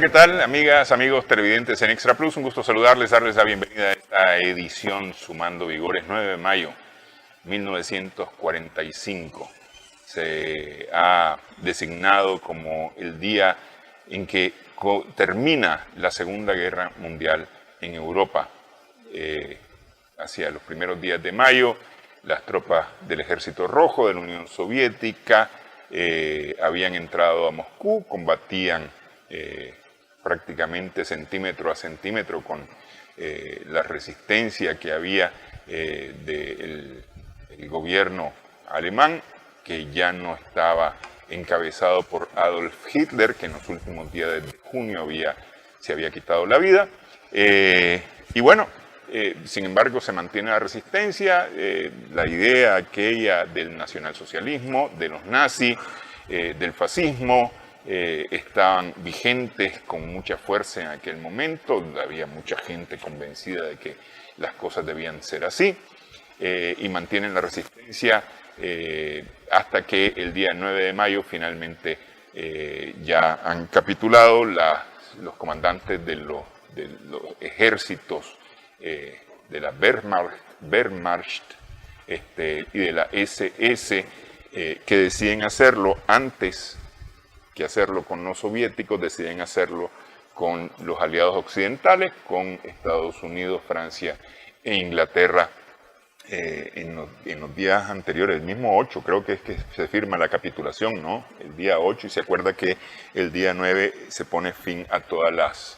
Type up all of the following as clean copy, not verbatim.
¿qué tal? Amigas, amigos televidentes en Extra Plus, un gusto saludarles, darles la bienvenida a esta edición Sumando Vigores, 9 de mayo 1945. Se ha designado como el día en que termina la Segunda Guerra Mundial en Europa. Hacia los primeros días de mayo, las tropas del Ejército Rojo de la Unión Soviética habían entrado a Moscú, combatían prácticamente centímetro a centímetro con la resistencia que había del gobierno alemán, que ya no estaba encabezado por Adolf Hitler, que en los últimos días de junio se había quitado la vida. Y bueno, sin embargo se mantiene la resistencia, la idea aquella del nacionalsocialismo, de los nazis, del fascismo, estaban vigentes con mucha fuerza en aquel momento. Había mucha gente convencida de que las cosas debían ser así, y mantienen la resistencia hasta que el día 9 de mayo finalmente ya han capitulado los comandantes de los ejércitos de la Wehrmacht y de la SS, que deciden hacerlo antes que hacerlo con los soviéticos, deciden hacerlo con los aliados occidentales, con Estados Unidos, Francia e Inglaterra. En los días anteriores, el mismo 8, creo que es que se firma la capitulación, ¿no? El día 8, y se acuerda que el día 9 se pone fin a todas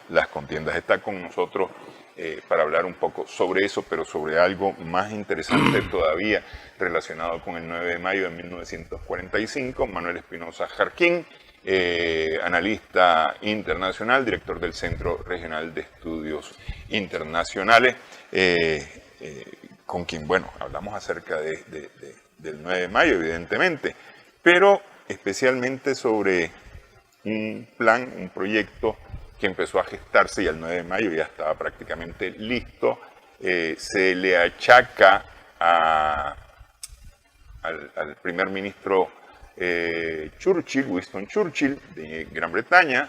las contiendas. Está con nosotros para hablar un poco sobre eso, pero sobre algo más interesante todavía relacionado con el 9 de mayo de 1945, Manuel Espinosa Jarquín, analista internacional, director del Centro Regional de Estudios Internacionales, con quien, bueno, hablamos acerca del 9 de mayo, evidentemente, pero especialmente sobre un plan, un proyecto que empezó a gestarse y el 9 de mayo ya estaba prácticamente listo. Se le achaca al primer ministro Winston Churchill, de Gran Bretaña,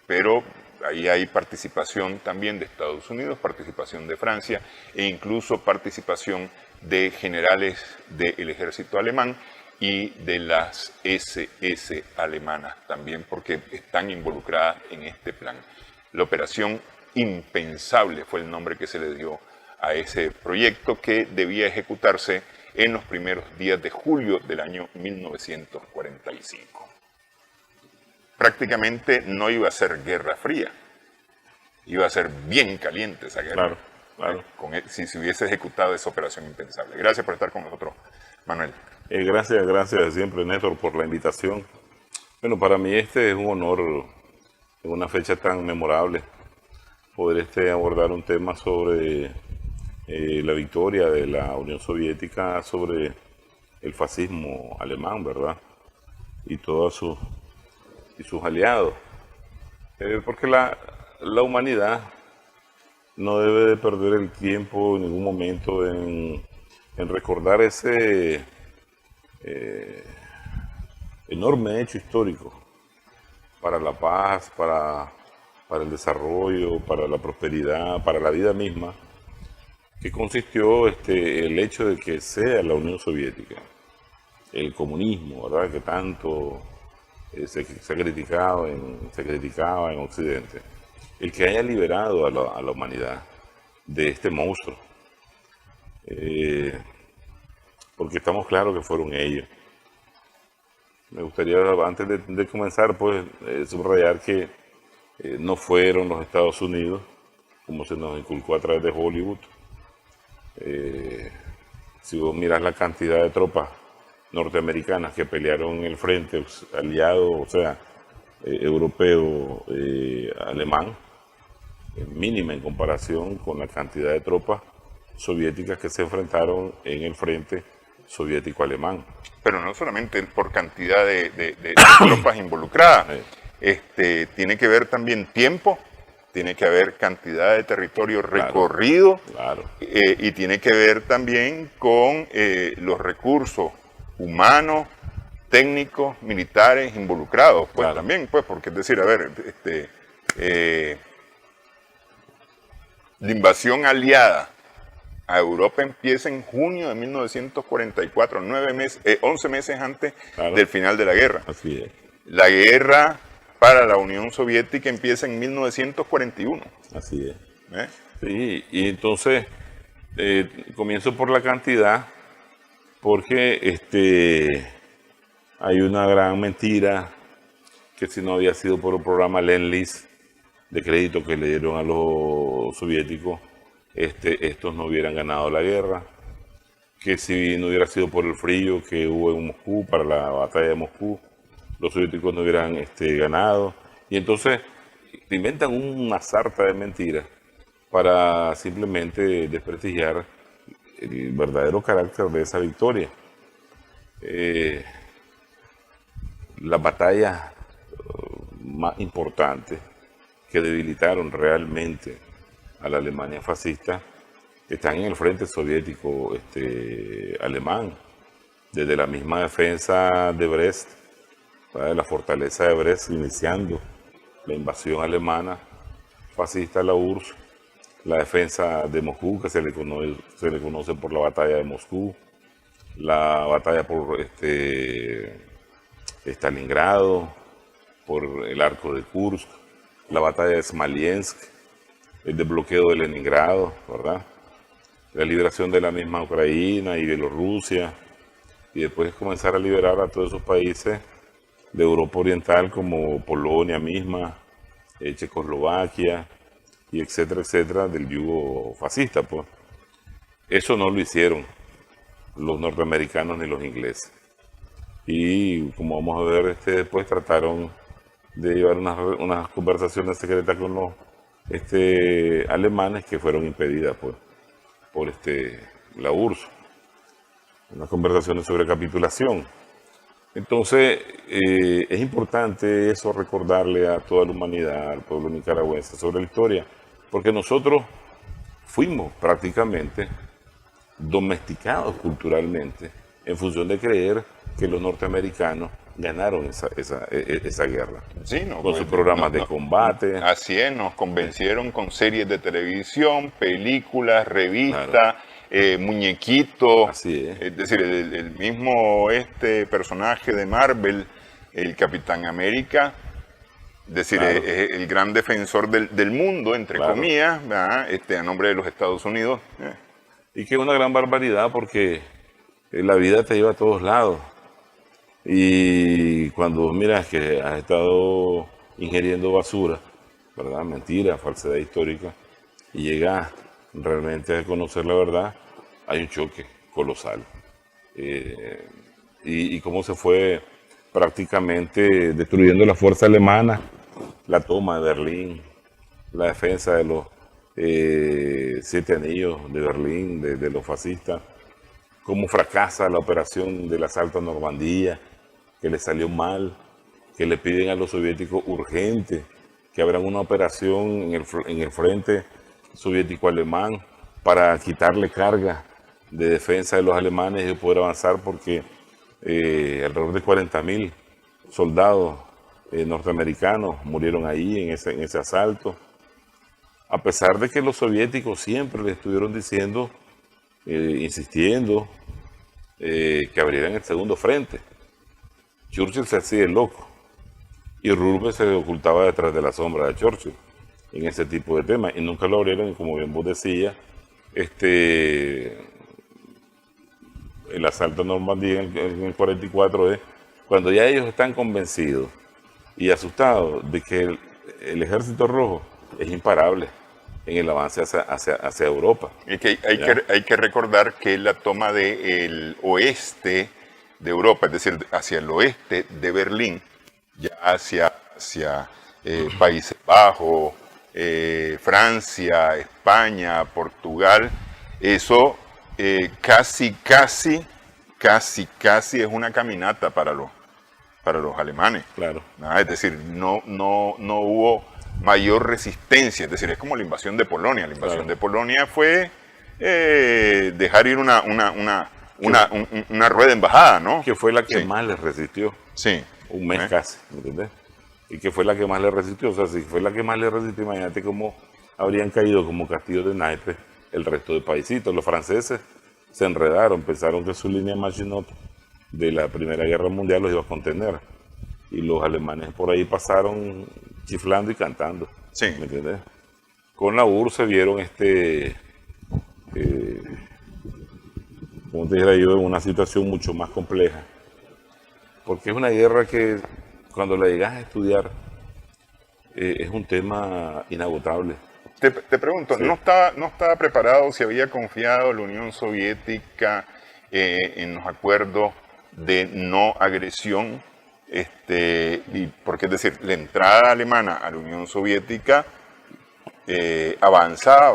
pero ahí hay participación también de Estados Unidos, participación de Francia e incluso participación de generales del ejército alemán y de las SS alemanas también, porque están involucradas en este plan. La Operación Impensable fue el nombre que se le dio a ese proyecto, que debía ejecutarse en los primeros días de julio del año 1945. Prácticamente no iba a ser Guerra Fría, iba a ser bien caliente esa guerra. Claro. Si se hubiese ejecutado esa Operación Impensable. Gracias por estar con nosotros, Manuel. Gracias siempre, Néstor, por la invitación. Bueno, para mí este es un honor, en una fecha tan memorable, poder abordar un tema sobre la victoria de la Unión Soviética sobre el fascismo alemán, ¿verdad? Y todos sus aliados. Porque la humanidad no debe de perder el tiempo en ningún momento en recordar ese enorme hecho histórico para la paz, para el desarrollo, para la prosperidad, para la vida misma, que consistió el hecho de que sea la Unión Soviética, el comunismo, ¿verdad?, que tanto se criticaba en Occidente, el que haya liberado a la humanidad de este monstruo. Porque estamos claros que fueron ellos. Me gustaría, antes de comenzar, pues, subrayar que no fueron los Estados Unidos, como se nos inculcó a través de Hollywood. Si vos miras la cantidad de tropas norteamericanas que pelearon en el frente aliado, o sea, europeo, alemán, mínima en comparación con la cantidad de tropas soviéticas que se enfrentaron en el frente soviético-alemán. Pero no solamente por cantidad de tropas involucradas, tiene que ver también tiempo, tiene que haber cantidad de territorio recorrido, y tiene que ver también con los recursos humanos, técnicos militares involucrados, pues Claro. también, pues, porque es decir, a ver, la invasión aliada a Europa empieza en junio de 1944, 11 meses antes Claro. del final de la guerra. Así es, La guerra para la Unión Soviética empieza en 1941. así es. ¿Eh? Sí, y entonces comienzo por la cantidad, porque hay una gran mentira que si no había sido por el programa Lend-Lease de crédito que le dieron a los soviéticos, estos no hubieran ganado la guerra, que si no hubiera sido por el frío que hubo en Moscú para la batalla de Moscú, los soviéticos no hubieran ganado. Y entonces inventan una sarta de mentiras para simplemente desprestigiar el verdadero carácter de esa victoria. Las batallas más importantes que debilitaron realmente a la Alemania fascista están en el frente soviético alemán, desde la misma defensa de Brest, de la fortaleza de Brest, iniciando la invasión alemana fascista a la URSS, la defensa de Moscú, que se le conoce por la batalla de Moscú, la batalla por Stalingrado, por el arco de Kursk, la batalla de Smolensk, el desbloqueo de Leningrado, ¿verdad? La liberación de la misma Ucrania y Bielorrusia, y después comenzar a liberar a todos esos países de Europa Oriental como Polonia misma, Checoslovaquia, y etcétera, etcétera, del yugo fascista, pues. Eso no lo hicieron los norteamericanos ni los ingleses. Y como vamos a ver, después trataron de llevar unas conversaciones secretas con los alemanes que fueron impedidas por la URSS. Unas conversaciones sobre capitulación. Entonces, es importante eso, recordarle a toda la humanidad, al pueblo nicaragüense, sobre la historia, porque nosotros fuimos prácticamente domesticados culturalmente en función de creer que los norteamericanos ganaron esa guerra. Sí, no, con sus programas de combate. Así es, nos convencieron con series de televisión, películas, revistas, Claro. Muñequitos. Así es. Es decir, el mismo personaje de Marvel, el Capitán América, es decir, Claro. es el gran defensor del mundo, entre Claro. comillas, ¿verdad? A nombre de los Estados Unidos. Y que es una gran barbaridad porque la vida te lleva a todos lados. Y cuando miras que has estado ingiriendo basura, ¿verdad? Mentira, falsedad histórica, y llegas realmente a conocer la verdad, hay un choque colosal. Y cómo se fue prácticamente destruyendo la fuerza alemana, la toma de Berlín, la defensa de los 7 anillos de Berlín, de los fascistas, cómo fracasa la operación del asalto a Normandía, que le salió mal, que le piden a los soviéticos urgente que abran una operación en el frente soviético-alemán para quitarle carga de defensa de los alemanes y poder avanzar, porque alrededor de 40.000 soldados norteamericanos murieron ahí en ese asalto, a pesar de que los soviéticos siempre le estuvieron diciendo, insistiendo, que abrieran el segundo frente. Churchill se hacía el loco y Roosevelt se ocultaba detrás de la sombra de Churchill en ese tipo de temas, y nunca lo abrieron. Y como bien vos decías, el asalto a Normandía en el 44 es cuando ya ellos están convencidos y asustados de que el ejército rojo es imparable en el avance hacia Europa. Es que hay que recordar que la toma del oeste de Europa, es decir, hacia el oeste de Berlín, ya hacia Países Bajos, Francia, España, Portugal, eso casi es una caminata para los alemanes. Claro. Es decir, no hubo mayor resistencia, es decir, es como la invasión de Polonia. La invasión Claro. de Polonia fue dejar ir una una rueda embajada, ¿no? Que fue la que Sí. más les resistió. Sí. Un mes casi, ¿me entiendes? Y que fue la que más le resistió. O sea, si fue la que más le resistió, imagínate cómo habrían caído como castillos de naipes el resto de paisitos. Los franceses se enredaron, pensaron que su línea Maginot de la Primera Guerra Mundial los iba a contener. Y los alemanes por ahí pasaron chiflando y cantando. Sí. ¿Me entiendes? Con la URSS se vieron como te dijera yo, en una situación mucho más compleja. Porque es una guerra que cuando la llegas a estudiar es un tema inagotable. Te pregunto, Sí. ¿no estaba preparado, si había confiado la Unión Soviética en los acuerdos de no agresión? Porque es decir, la entrada alemana a la Unión Soviética avanza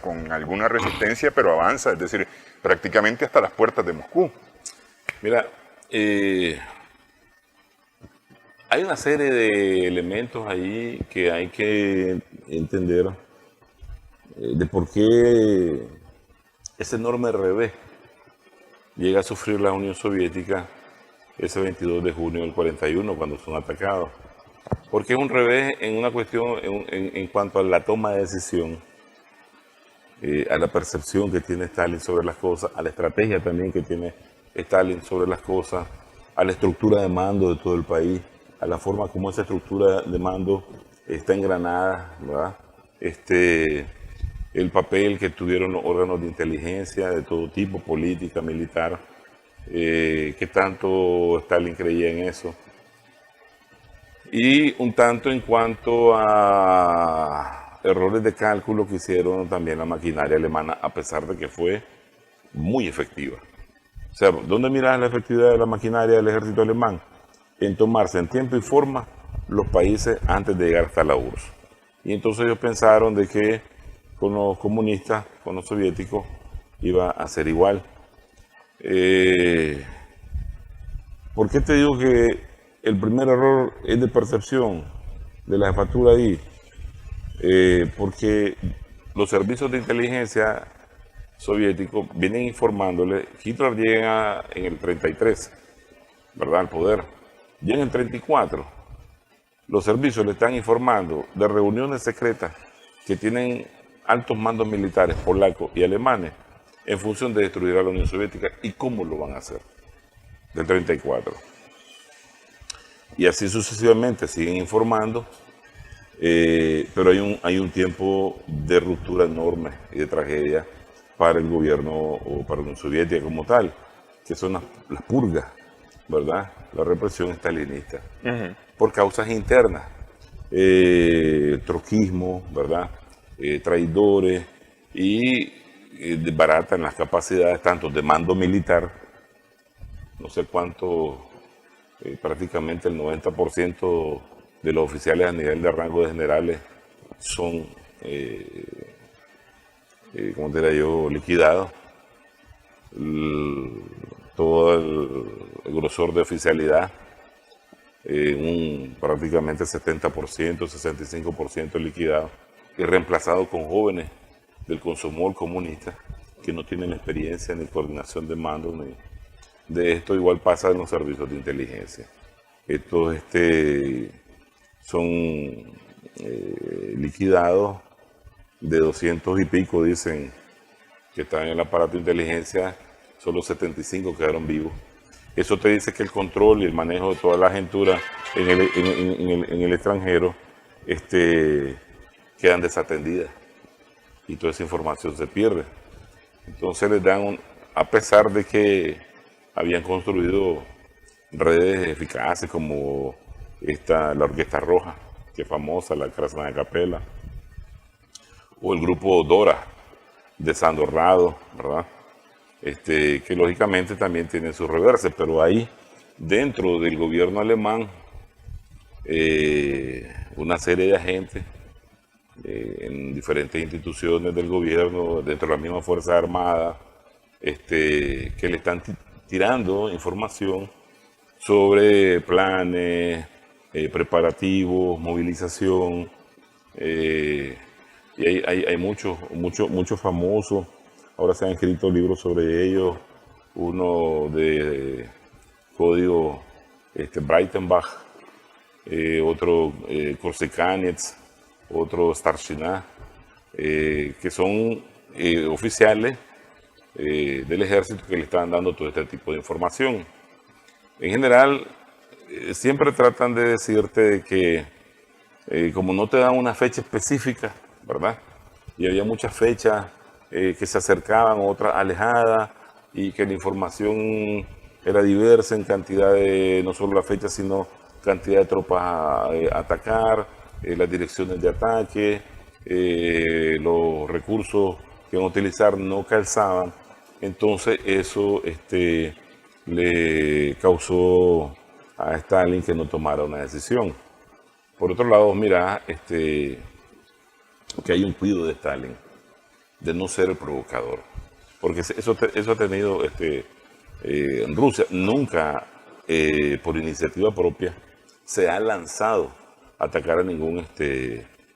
con alguna resistencia, pero avanza, es decir, prácticamente hasta las puertas de Moscú. Mira, hay una serie de elementos ahí que hay que entender de por qué ese enorme revés llega a sufrir la Unión Soviética ese 22 de junio del 41 cuando son atacados. Porque es un revés en una cuestión, en cuanto a la toma de decisión, a la percepción que tiene Stalin sobre las cosas, a la estrategia también que tiene Stalin sobre las cosas, a la estructura de mando de todo el país, a la forma como esa estructura de mando está engranada, ¿verdad? El papel que tuvieron los órganos de inteligencia de todo tipo, política, militar, qué tanto Stalin creía en eso. Y un tanto en cuanto a errores de cálculo que hicieron también la maquinaria alemana, a pesar de que fue muy efectiva. O sea, ¿dónde miras la efectividad de la maquinaria del ejército alemán? En tomarse en tiempo y forma los países antes de llegar hasta la URSS. Y entonces ellos pensaron de que con los comunistas, con los soviéticos, iba a ser igual. ¿Por qué te digo que el primer error es de percepción de la jefatura ahí? Porque los servicios de inteligencia soviéticos vienen informándole. Hitler llega en el 33, ¿verdad?, al poder. Ya en el 34, los servicios le están informando de reuniones secretas que tienen altos mandos militares polacos y alemanes en función de destruir a la Unión Soviética. ¿Y cómo lo van a hacer? Del 34. Y así sucesivamente siguen informando, pero hay un tiempo de ruptura enorme y de tragedia para el gobierno o para la Unión Soviética como tal, que son las purgas, ¿verdad? La represión stalinista, por causas internas, troquismo, ¿verdad? Traidores y desbaratan las capacidades tanto de mando militar, no sé cuánto, prácticamente el 90% de los oficiales a nivel de rango de generales son, como diría yo, liquidados. Todo el grosor de oficialidad, prácticamente 70%, 65% liquidado y reemplazado con jóvenes del Komsomol comunista que no tienen experiencia ni coordinación de mando ni de esto. Igual pasa en los servicios de inteligencia. Estos son liquidados, de 200 y pico dicen que están en el aparato de inteligencia, solo 75 quedaron vivos. Eso te dice que el control y el manejo de toda la agentura en el extranjero quedan desatendidas y toda esa información se pierde. Entonces les dan, a pesar de que habían construido redes eficaces como la Orquesta Roja, que es famosa, la Krasnaya Kapela, o el grupo Dora de Sandorrado, ¿verdad? Que lógicamente también tiene sus reverses, pero ahí dentro del gobierno alemán una serie de agentes en diferentes instituciones del gobierno, dentro de la misma Fuerza Armada, que le están tirando información sobre planes, preparativos, movilización, y hay muchos famosos ahora se han escrito libros sobre ellos, uno de código Breitenbach, otro Korsikanets, otro Starshina, que son oficiales del ejército que le están dando todo este tipo de información. En general, siempre tratan de decirte que como no te dan una fecha específica, ¿verdad? Y había muchas fechas que se acercaban, otras alejadas, y que la información era diversa en cantidad de, no solo la fecha, sino cantidad de tropas a atacar, las direcciones de ataque, los recursos que iban a utilizar no calzaban. Entonces eso le causó a Stalin que no tomara una decisión. Por otro lado, mira, que hay un cuidado de Stalin de no ser el provocador, porque eso ha tenido en Rusia. Nunca por iniciativa propia se ha lanzado a atacar a ningún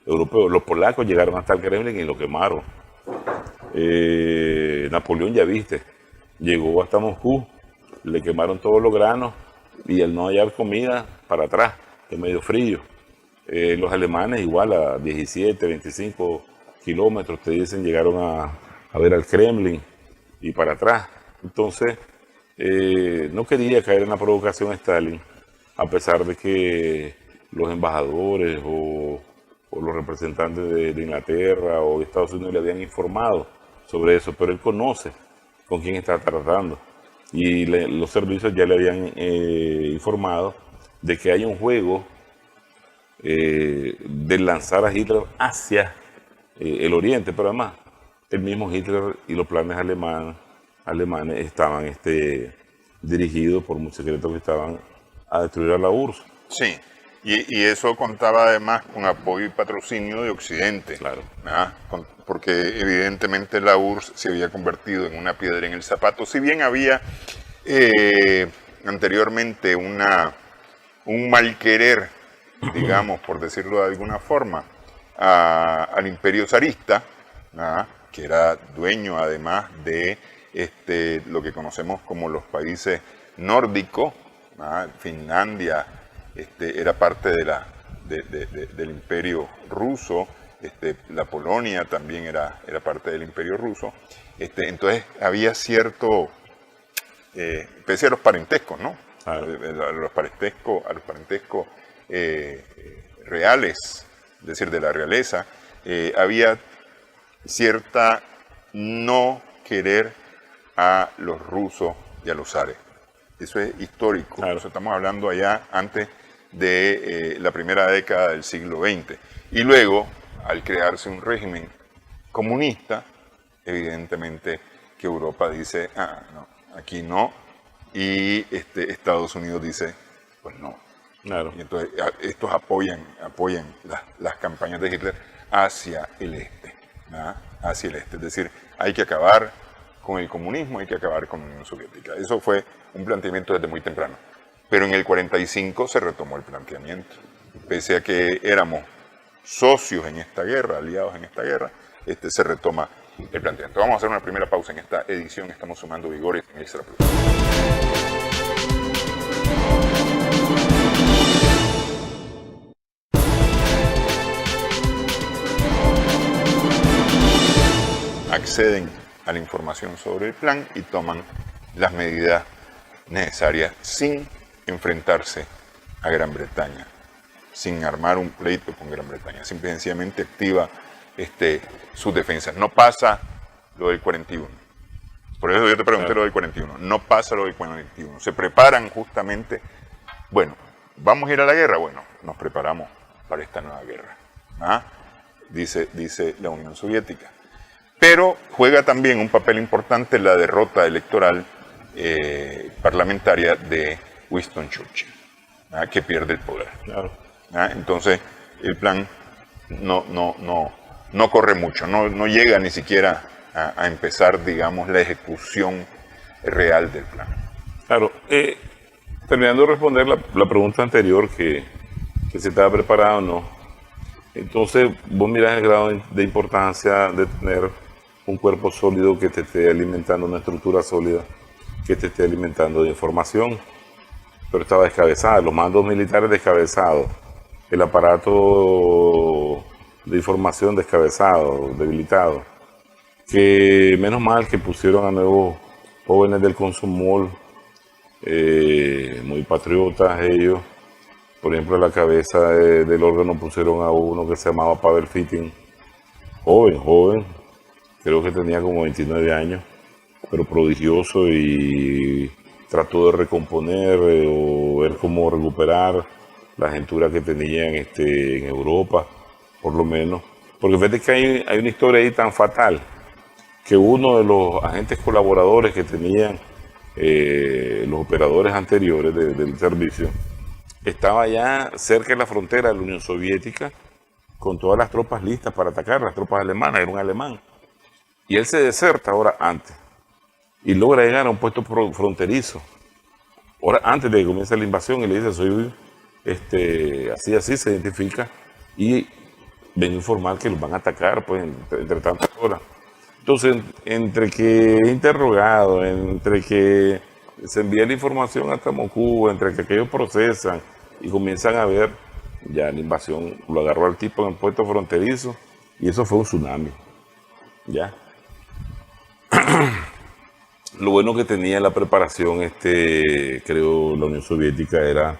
europeo. Los polacos llegaron hasta el Kremlin y lo quemaron. Napoleón, ya viste, llegó hasta Moscú, le quemaron todos los granos y al no hallar comida, para atrás, de medio frío. Los alemanes igual a 17, 25 kilómetros, te dicen, llegaron a ver al Kremlin y para atrás. Entonces, no quería caer en la provocación Stalin, a pesar de que los embajadores o los representantes de Inglaterra o de Estados Unidos le habían informado sobre eso, pero él conoce con quién está tratando. Y los servicios ya le habían informado de que hay un juego de lanzar a Hitler hacia el oriente, pero además el mismo Hitler y los planes alemanes estaban dirigidos por muchos secretos que estaban a destruir a la URSS. Sí, y eso contaba además con apoyo y patrocinio de Occidente. Claro. Porque evidentemente la URSS se había convertido en una piedra en el zapato. Si bien había anteriormente un mal querer, digamos, por decirlo de alguna forma, al imperio zarista, que era dueño además de lo que conocemos como los países nórdicos. Finlandia era parte del imperio ruso, la Polonia también era parte del imperio ruso. Entonces había cierto, pese a los parentescos, ¿no? A los parentescos reales, es decir, de la realeza, había cierta no querer a los rusos y a los zares. Eso es histórico. Claro. Estamos hablando allá antes de la primera década del siglo XX. Y luego, al crearse un régimen comunista, evidentemente que Europa dice, no, aquí no, y Estados Unidos dice, pues no. Claro. Y entonces estos apoyan las campañas de Hitler hacia el este, hacia el este. Es decir, hay que acabar con el comunismo, hay que acabar con la Unión Soviética. Eso fue un planteamiento desde muy temprano. Pero en el 45 se retomó el planteamiento. Pese a que éramos socios en esta guerra, aliados en esta guerra, se retoma el planteamiento. Vamos a hacer una primera pausa en esta edición. Estamos sumando vigores en Extra Plus. Acceden a la información sobre el plan y toman las medidas necesarias sin enfrentarse a Gran Bretaña, sin armar un pleito con Gran Bretaña, simple y sencillamente activa sus defensas. No pasa lo del 41. Por eso yo te pregunté lo del 41. No pasa lo del 41. Se preparan justamente, bueno, ¿vamos a ir a la guerra? Bueno, nos preparamos para esta nueva guerra, dice la Unión Soviética. Pero juega también un papel importante la derrota electoral parlamentaria de Winston Churchill, que pierde el poder. Claro. Entonces, el plan no corre mucho, no llega ni siquiera a empezar, digamos, la ejecución real del plan. Claro. Terminando de responder la pregunta anterior, que si estaba preparado o no. Entonces, vos mirás el grado de importancia de tener un cuerpo sólido que te esté alimentando, una estructura sólida que te esté alimentando de información, pero estaba descabezada, los mandos militares descabezados, el aparato de información descabezado, debilitado, que menos mal que pusieron a nuevos jóvenes del Consumol, muy patriotas ellos. Por ejemplo, a la cabeza del órgano pusieron a uno que se llamaba Pavel Fitting, joven, creo que tenía como 29 años, pero prodigioso, y trató de recomponer o ver cómo recuperar la agentura que tenían en Europa, por lo menos. Porque fíjate que hay una historia ahí tan fatal, que uno de los agentes colaboradores que tenían los operadores anteriores del servicio, estaba ya cerca de la frontera de la Unión Soviética, con todas las tropas listas para atacar, las tropas alemanas, era un alemán. Y él se deserta horas antes y logra llegar a un puesto fronterizo, horas antes de que comience la invasión, y le dice: soy así se identifica, y ven a informar que los van a atacar, pues, entre tantas horas. Entonces, entre que es interrogado, entre que se envía la información hasta Moscú, entre que aquellos procesan y comienzan a ver, ya la invasión lo agarró al tipo en el puesto fronterizo, y eso fue un tsunami, ya. Lo bueno que tenía la preparación, creo, la Unión Soviética, era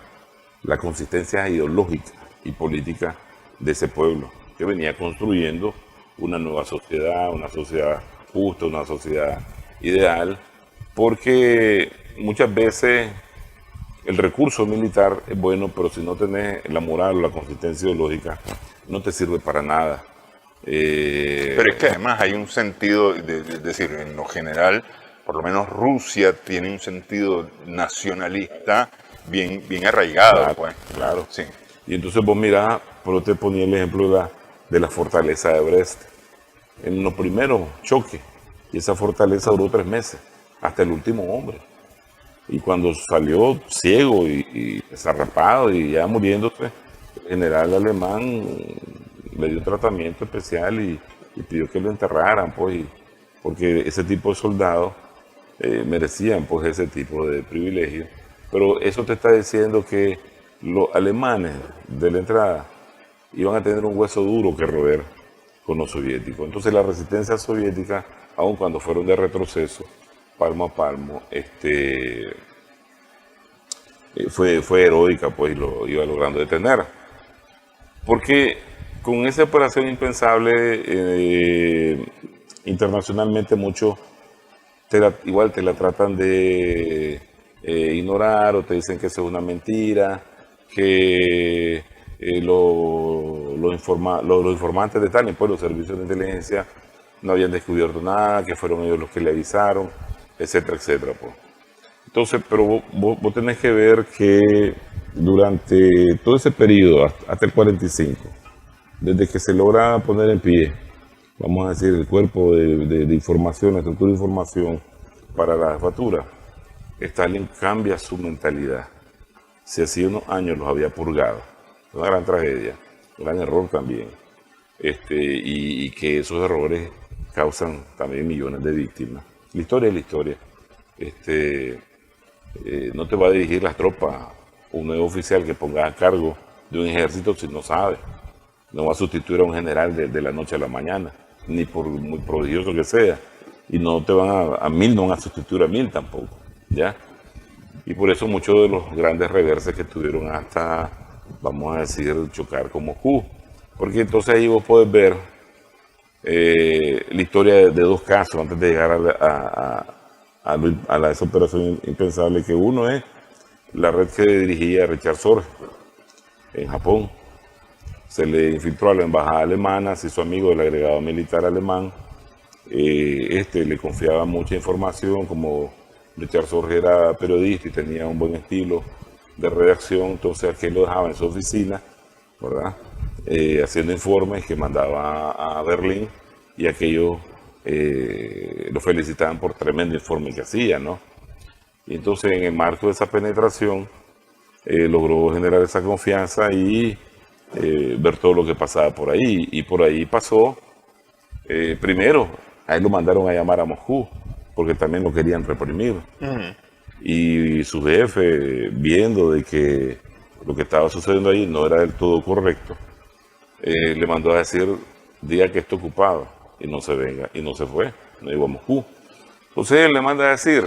la consistencia ideológica y política de ese pueblo, que venía construyendo una nueva sociedad, una sociedad justa, una sociedad ideal, porque muchas veces el recurso militar es bueno, pero si no tenés la moral o la consistencia ideológica, no te sirve para nada. Pero es que además hay un sentido, de decir, en lo general, por lo menos Rusia tiene un sentido nacionalista bien arraigado. Claro, pues. Claro. Sí. Y entonces vos mirás, pero te ponía el ejemplo de la fortaleza de Brest. En los primeros choques, y esa fortaleza duró 3 meses, hasta el último hombre. Y cuando salió ciego y desarrapado y ya muriéndose, el general alemán le dio un tratamiento especial y pidió que lo enterraran, pues, porque ese tipo de soldados merecían, pues, ese tipo de privilegios. Pero eso te está diciendo que los alemanes de la entrada iban a tener un hueso duro que roer con los soviéticos. Entonces la resistencia soviética, aun cuando fueron de retroceso, palmo a palmo, fue heroica, pues, y lo iba logrando detener. Porque con esa operación impensable, internacionalmente muchos igual te la tratan de ignorar, o te dicen que eso es una mentira, que los informantes de Stalin, pues los servicios de inteligencia, no habían descubierto nada, que fueron ellos los que le avisaron, etcétera, etcétera, pues. Entonces, pero vos tenés que ver que durante todo ese periodo, hasta el 45, desde que se logra poner en pie, vamos a decir, el cuerpo de información, la estructura de información para la jefatura, Stalin cambia su mentalidad. Si hacía unos años los había purgado, una gran tragedia, un gran error también, y que esos errores causan también millones de víctimas. La historia es la historia. No te va a dirigir las tropas un nuevo oficial que ponga a cargo de un ejército si no sabe. No va a sustituir a un general de la noche a la mañana, ni por muy prodigioso que sea. Y no te van a 1000 no van a sustituir a 1000 tampoco, ¿ya? Y por eso muchos de los grandes reverses que tuvieron hasta, vamos a decir, chocar con Moscú. Porque entonces ahí vos podés ver la historia de 2 casos antes de llegar a esa operación impensable, que uno es la red que dirigía Richard Sorge en Japón. Se le infiltró a la embajada alemana, se hizo amigo del agregado militar alemán. Le confiaba mucha información, como Richard Sorge era periodista y tenía un buen estilo de redacción, entonces aquel lo dejaba en su oficina, ¿verdad? Haciendo informes que mandaba a Berlín, y aquellos lo felicitaban por tremendo informe que hacía, ¿no? Y entonces, en el marco de esa penetración, logró generar esa confianza y ver todo lo que pasaba por ahí. Y por ahí pasó, primero, A él lo mandaron a llamar a Moscú, porque también lo querían reprimir. Y su jefe, viendo de que lo que estaba sucediendo ahí no era del todo correcto, le mandó a decir, diga que está ocupado y no se venga. Y no se fue, no llegó a Moscú. Entonces él le manda a decir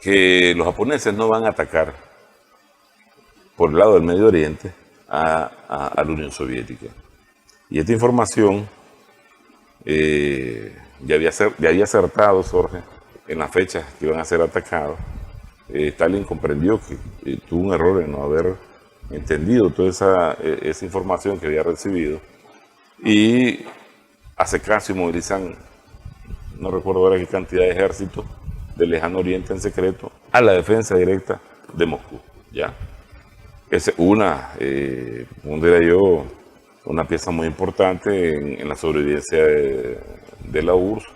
que los japoneses no van a atacar por el lado del Medio Oriente a la Unión Soviética. Y esta información ya había acertado, Jorge, en las fechas que iban a ser atacados. Stalin comprendió que tuvo un error en no haber entendido toda esa información que había recibido y hace caso y movilizan, no recuerdo ahora qué cantidad de ejércitos del Lejano Oriente en secreto a la defensa directa de Moscú. ¿Ya? Es como diría yo, una pieza muy importante en la sobrevivencia de la URSS.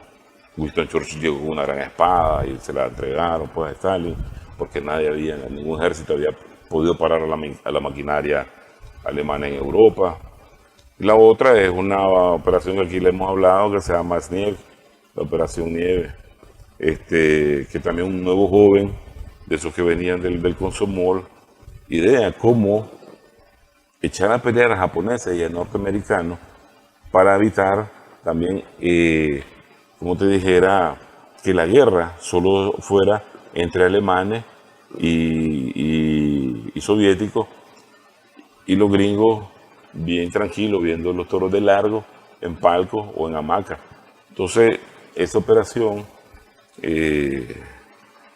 Winston Churchill llegó con una gran espada y se la entregaron pues, a Stalin, porque ningún ejército había podido parar a la maquinaria alemana en Europa. Y la otra es una operación que aquí le hemos hablado, que se llama Snieg, la Operación Nieve, que también un nuevo joven, de esos que venían del Komsomol, idea cómo echar a pelear a japoneses y a norteamericanos para evitar también, como te dijera, que la guerra solo fuera entre alemanes y soviéticos, y los gringos bien tranquilos viendo los toros de largo en palcos o en hamacas. Entonces, esa operación,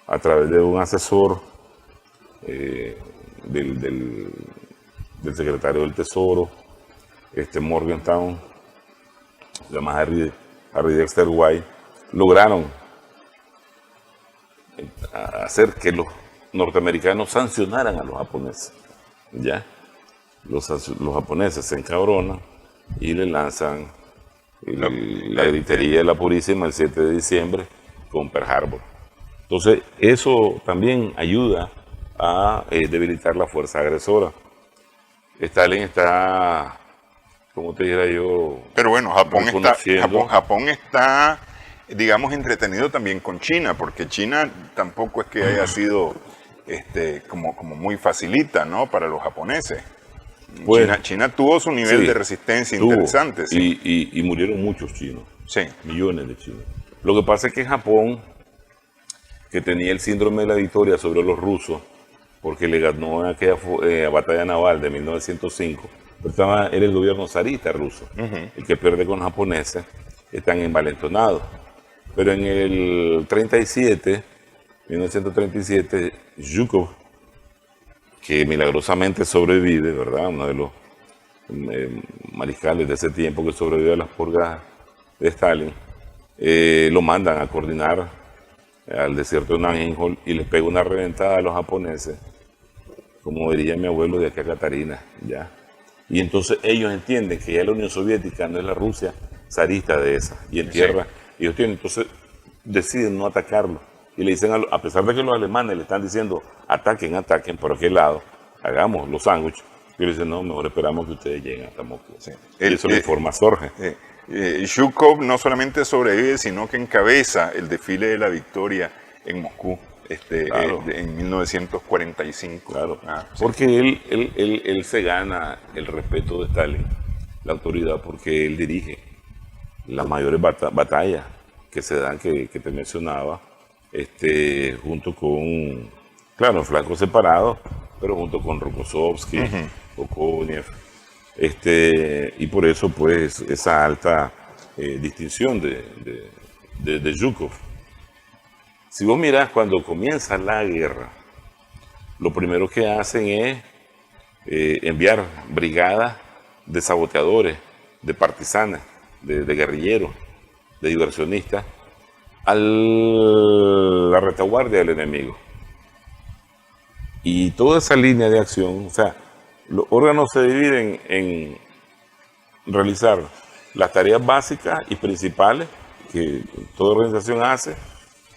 a través de un asesor del secretario del Tesoro, Morgenthau, se llama Harry Dexter White, lograron hacer que los norteamericanos sancionaran a los japoneses. ¿Ya? Los japoneses se encabronan y le lanzan la gritería de la Purísima el 7 de diciembre con Pearl Harbor. Entonces, eso también ayuda a debilitar la fuerza agresora. Stalin está, como te dijera yo, pero bueno, Japón está, digamos, entretenido también con China, porque China tampoco es que haya sido como muy facilita, ¿no?, para los japoneses. Pues, China tuvo su nivel de resistencia interesante. Sí. Y murieron muchos chinos, sí, millones de chinos. Lo que pasa es que Japón, que tenía el síndrome de la victoria sobre los rusos, porque le ganó en aquella batalla naval de 1905, pero era el gobierno zarista ruso, el que pierde con los japoneses, están envalentonados. Pero en el 1937, Zhukov, que milagrosamente sobrevive, ¿verdad? Uno de los mariscales de ese tiempo que sobrevive a las purgas de Stalin, lo mandan a coordinar al desierto de Nanjing y le pega una reventada a los japoneses, como diría mi abuelo de acá a Catarina, ¿ya? Y entonces ellos entienden que ya la Unión Soviética no es la Rusia zarista de esa, y en tierra ellos tienen, entonces deciden no atacarlo. Y le dicen, a pesar de que los alemanes le están diciendo, ataquen, por aquel lado, hagamos los sándwiches. Y le dicen, no, mejor esperamos que ustedes lleguen hasta Moscú. Sí. Y eso le informa a Jorge. Zhukov no solamente sobrevive, sino que encabeza el desfile de la victoria en Moscú en 1945. Claro, porque él se gana el respeto de Stalin, la autoridad, porque él dirige las mayores batallas que se dan, que te mencionaba, junto con, claro, en flanco separado, pero junto con Rokossovsky, Okoniev, y por eso, pues, esa alta distinción de Zhukov. Si vos mirás, cuando comienza la guerra, lo primero que hacen es enviar brigadas de saboteadores, de partisanas, de guerrilleros, de diversionistas, a la retaguardia del enemigo. Y toda esa línea de acción, o sea, los órganos se dividen en realizar las tareas básicas y principales que toda organización hace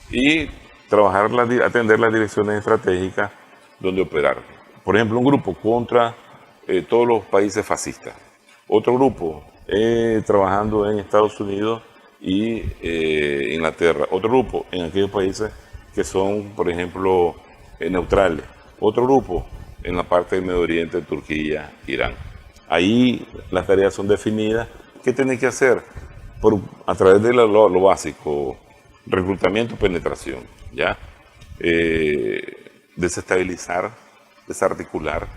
y trabajar, atender las direcciones estratégicas donde operar. Por ejemplo, un grupo contra todos los países fascistas. Otro grupo trabajando en Estados Unidos y Inglaterra. Otro grupo en aquellos países que son, por ejemplo, neutrales. Otro grupo en la parte del Medio Oriente, Turquía, Irán. Ahí las tareas son definidas. ¿Qué tienen que hacer? A través de lo básico, reclutamiento, penetración, ¿ya? Desestabilizar, desarticular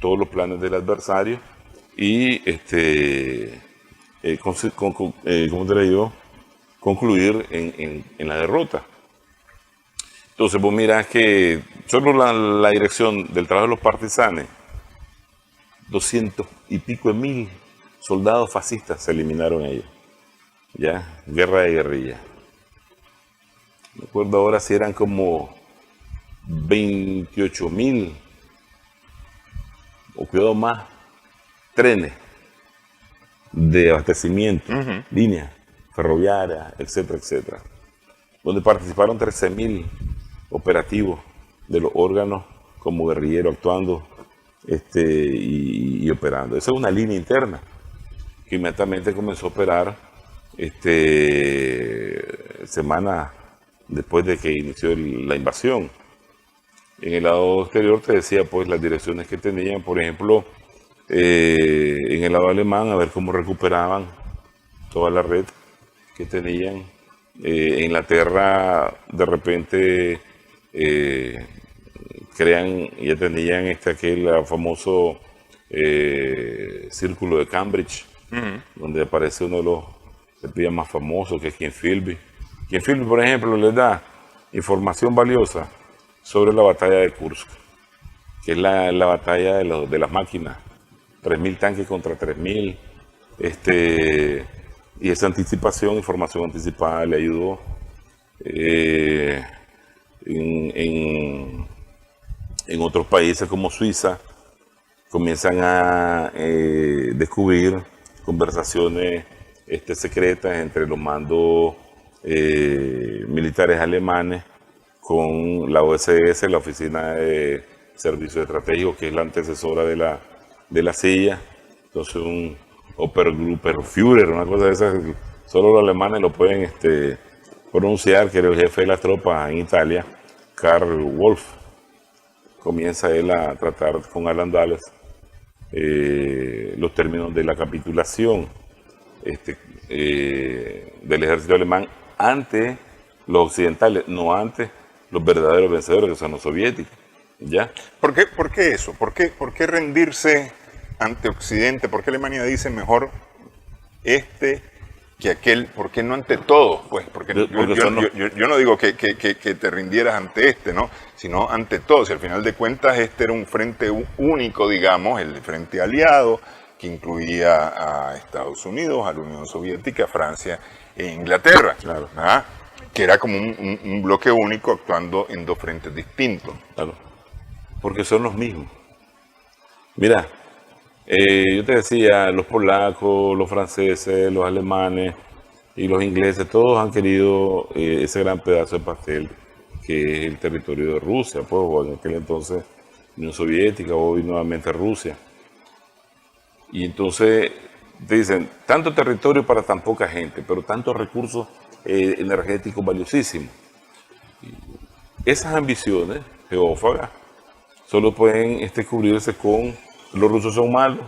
todos los planes del adversario y ¿cómo te le digo? Concluir en la derrota. Entonces vos mirás que solo la dirección del trabajo de los partisanes, 200 y pico de mil soldados fascistas se eliminaron ellos. ¿Ya? Guerra de guerrilla. Me acuerdo ahora si eran como 28.000 o cuidado más trenes de abastecimiento, líneas ferroviarias, etcétera, etcétera, donde participaron 13.000 operativos de los órganos como guerrilleros actuando y operando. Esa es una línea interna que inmediatamente comenzó a operar semanas después de que inició la invasión. En el lado exterior te decía pues las direcciones que tenían, por ejemplo, en el lado alemán, a ver cómo recuperaban toda la red que tenían. En Inglaterra de repente ya tenían aquel famoso círculo de Cambridge, donde aparece uno de los espías más famosos, que es Ken Philby. Ken Philby, por ejemplo, les da información valiosa sobre la batalla de Kursk, que es la batalla de las máquinas, 3.000 tanques contra 3.000, y esa anticipación, información anticipada le ayudó en otros países como Suiza, comienzan a descubrir conversaciones secretas entre los mandos militares alemanes con la OSS, la Oficina de Servicios Estratégicos, que es la antecesora de la CIA. Entonces un Obergruppenführer, una cosa de esas, solo los alemanes lo pueden pronunciar, que era el jefe de las tropas en Italia, Karl Wolff. Comienza él a tratar con Alan Dulles los términos de la capitulación del ejército alemán ante los occidentales, no ante los verdaderos vencedores, que son los soviéticos. ¿Ya? ¿Por qué eso? ¿Por qué rendirse ante Occidente? ¿Por qué Alemania dice mejor que aquel? ¿Por qué no ante todos? Pues porque yo no digo que te rindieras ante ¿no? Sino ante todos. Y al final de cuentas era un frente único, digamos, el frente aliado, que incluía a Estados Unidos, a la Unión Soviética, a Francia e Inglaterra. Claro. ¿Ah? Que era como un bloque único actuando en dos frentes distintos. Claro. Porque son los mismos. Mira, yo te decía, los polacos, los franceses, los alemanes y los ingleses, todos han querido ese gran pedazo de pastel que es el territorio de Rusia, pues, o en aquel entonces Unión Soviética, hoy nuevamente Rusia. Y entonces te dicen, tanto territorio para tan poca gente, pero tantos recursos energéticos valiosísimos. Esas ambiciones geófagas solo pueden cubrirse con los rusos son malos,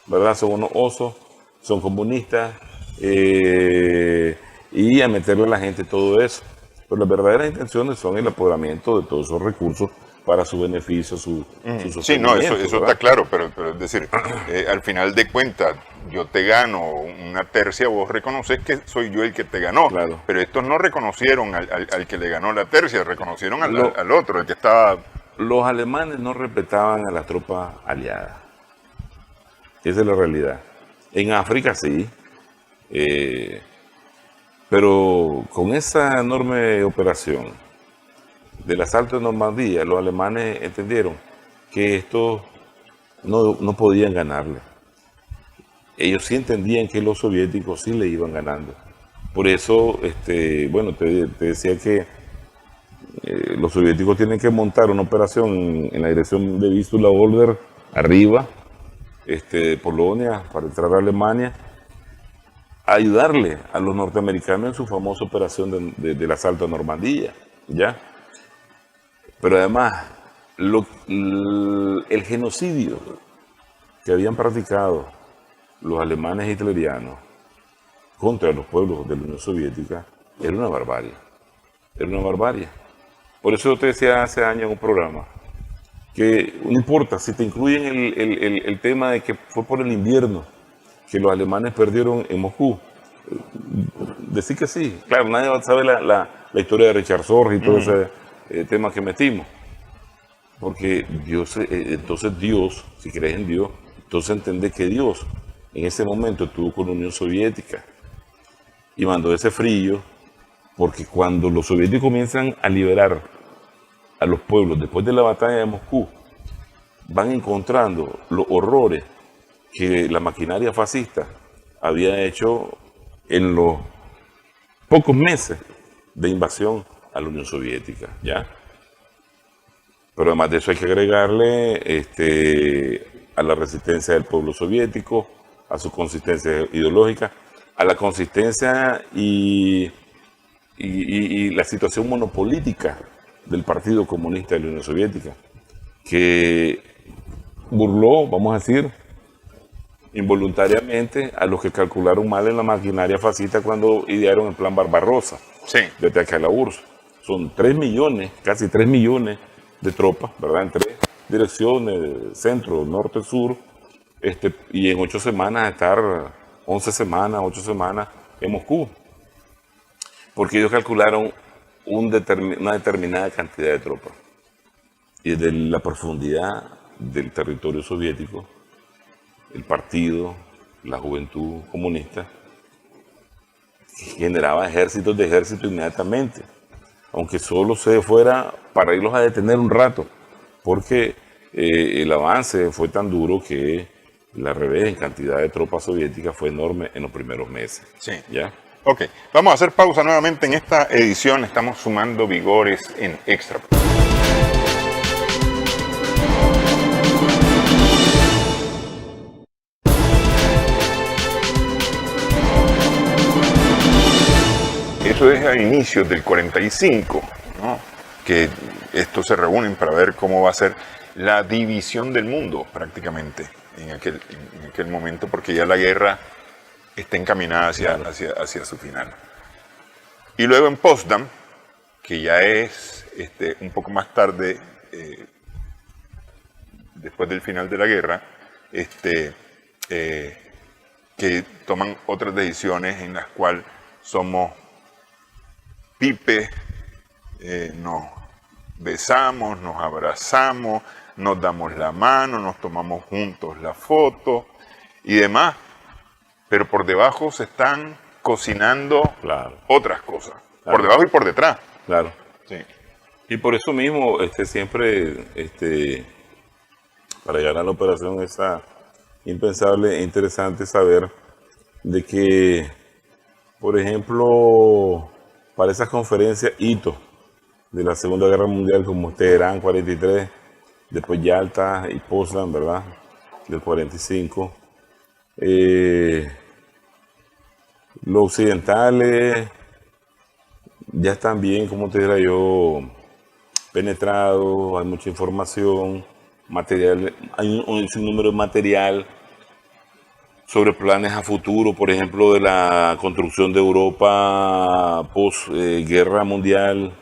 ¿verdad? Son unos osos, son comunistas, y a meterle a la gente todo eso. Pero las verdaderas intenciones son el apoderamiento de todos esos recursos para su beneficio, su sostenimiento. Sí, no, eso está claro, pero es decir, al final de cuentas, yo te gano una tercia, vos reconoces que soy yo el que te ganó. Claro. Pero estos no reconocieron al que le ganó la tercia, reconocieron al otro, el que estaba... Los alemanes no respetaban a las tropas aliadas. Esa es la realidad. En África sí, pero con esa enorme operación del asalto de Normandía, los alemanes entendieron que estos no podían ganarle. Ellos sí entendían que los soviéticos sí le iban ganando. Por eso, bueno, te decía que los soviéticos tienen que montar una operación en la dirección de Vístula-Oder, arriba, de Polonia, para entrar a Alemania, ayudarle a los norteamericanos en su famosa operación del asalto a Normandía, ¿ya? Pero además, el genocidio que habían practicado los alemanes hitlerianos contra los pueblos de la Unión Soviética era una barbarie. Era una barbarie. Por eso yo te decía hace años en un programa que no importa si te incluyen el tema de que fue por el invierno que los alemanes perdieron en Moscú. Decir que sí. Claro, nadie sabe la historia de Richard Sorge y todo ese tema que metimos. Porque Dios, entonces Dios, si crees en Dios, entonces entendés que Dios en ese momento estuvo con la Unión Soviética y mandó ese frío, porque cuando los soviéticos comienzan a liberar a los pueblos después de la batalla de Moscú, van encontrando los horrores que la maquinaria fascista había hecho en los pocos meses de invasión a la Unión Soviética, ¿ya? Pero además de eso hay que agregarle a la resistencia del pueblo soviético, a su consistencia ideológica, a la consistencia y la situación monopolítica del Partido Comunista de la Unión Soviética, que burló, vamos a decir, involuntariamente a los que calcularon mal en la maquinaria fascista cuando idearon el plan Barbarossa, Sí. de ataque a la URSS. Son 3 millones, casi 3 millones de tropas, ¿verdad? En 3 direcciones, centro, norte, sur, y en 8 semanas estar 11 semanas, 8 semanas en Moscú. Porque ellos calcularon una determinada cantidad de tropas. Y desde la profundidad del territorio soviético, el partido, la juventud comunista, generaba ejércitos de ejército inmediatamente, aunque solo se fuera para irlos a detener un rato, porque el avance fue tan duro que la revés en cantidad de tropas soviéticas fue enorme en los primeros meses. Sí. ¿Ya? Ok, vamos a hacer pausa nuevamente en esta edición. Estamos sumando vigores en Extra. Eso es a inicios del 45, ¿no? Que estos se reúnen para ver cómo va a ser la división del mundo prácticamente en aquel momento, porque ya la guerra está encaminada hacia su final. Y luego en Potsdam, que ya es un poco más tarde, después del final de la guerra, que toman otras decisiones en las cuales somos Pipe, nos besamos, nos abrazamos, nos damos la mano, nos tomamos juntos la foto y demás, pero por debajo se están cocinando otras cosas, por debajo y por detrás. Claro. Sí. Y por eso mismo, siempre, para llegar a la operación, es impensable e interesante saber de que, por ejemplo, para esas conferencias hito de la Segunda Guerra Mundial, como Teherán 43, después Yalta y Potsdam, ¿verdad?, del 45, los occidentales ya están bien, como te diría yo, penetrados, hay mucha información, material, hay un sinnúmero de material sobre planes a futuro, por ejemplo, de la construcción de Europa post-guerra mundial,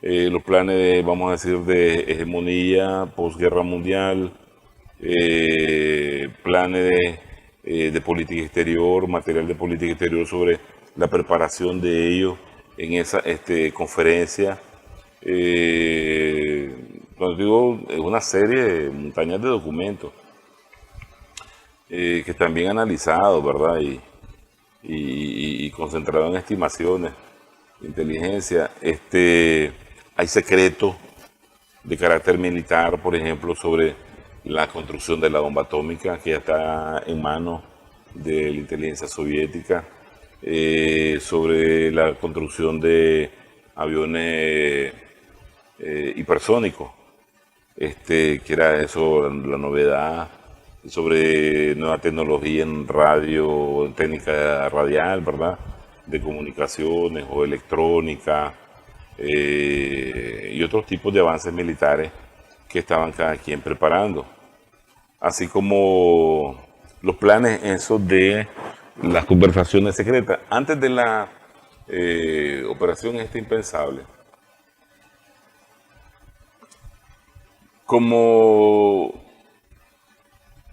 los planes de, vamos a decir, de hegemonía post-guerra mundial, planes de política exterior, material de política exterior sobre la preparación de ellos en esa conferencia. Cuando digo, es una serie de montañas de documentos que están bien analizados, ¿verdad? Y concentrados en estimaciones de inteligencia. Hay secretos de carácter militar, por ejemplo, sobre la construcción de la bomba atómica, que ya está en manos de la inteligencia soviética, sobre la construcción de aviones hipersónicos, que era eso la novedad, sobre nueva tecnología en radio, en técnica radial, ¿verdad? De comunicaciones o electrónica y otros tipos de avances militares que estaban cada quien preparando. Así como los planes esos de las conversaciones secretas. Antes de la operación impensable, como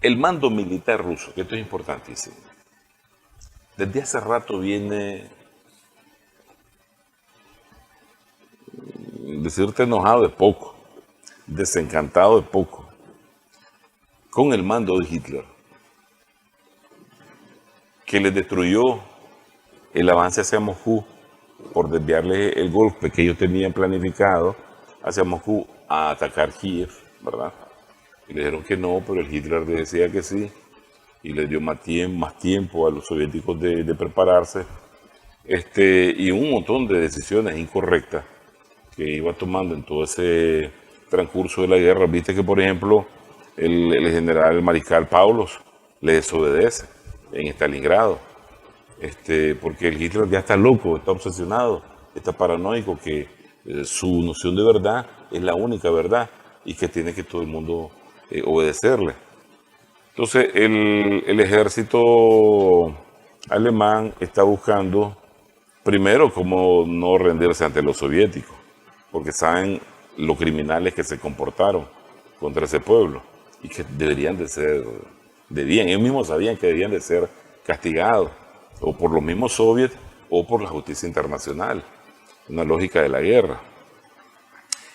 el mando militar ruso, que esto es importantísimo, desde hace rato viene, decirte enojado de poco, desencantado de poco, con el mando de Hitler, que le destruyó el avance hacia Moscú por desviarle el golpe que ellos tenían planificado hacia Moscú a atacar Kiev, ¿verdad? Y le dijeron que no, pero el Hitler le decía que sí, y le dio más tiempo a los soviéticos de prepararse, y un montón de decisiones incorrectas que iba tomando en todo ese transcurso de la guerra. Viste que, por ejemplo, el general mariscal Paulos le desobedece en Stalingrado, porque el Hitler ya está loco, está obsesionado, está paranoico, que su noción de verdad es la única verdad y que tiene que todo el mundo obedecerle. Entonces el ejército alemán está buscando primero cómo no rendirse ante los soviéticos, porque saben lo criminales que se comportaron contra ese pueblo y que debían, ellos mismos sabían que debían de ser castigados, o por los mismos soviets o por la justicia internacional, una lógica de la guerra.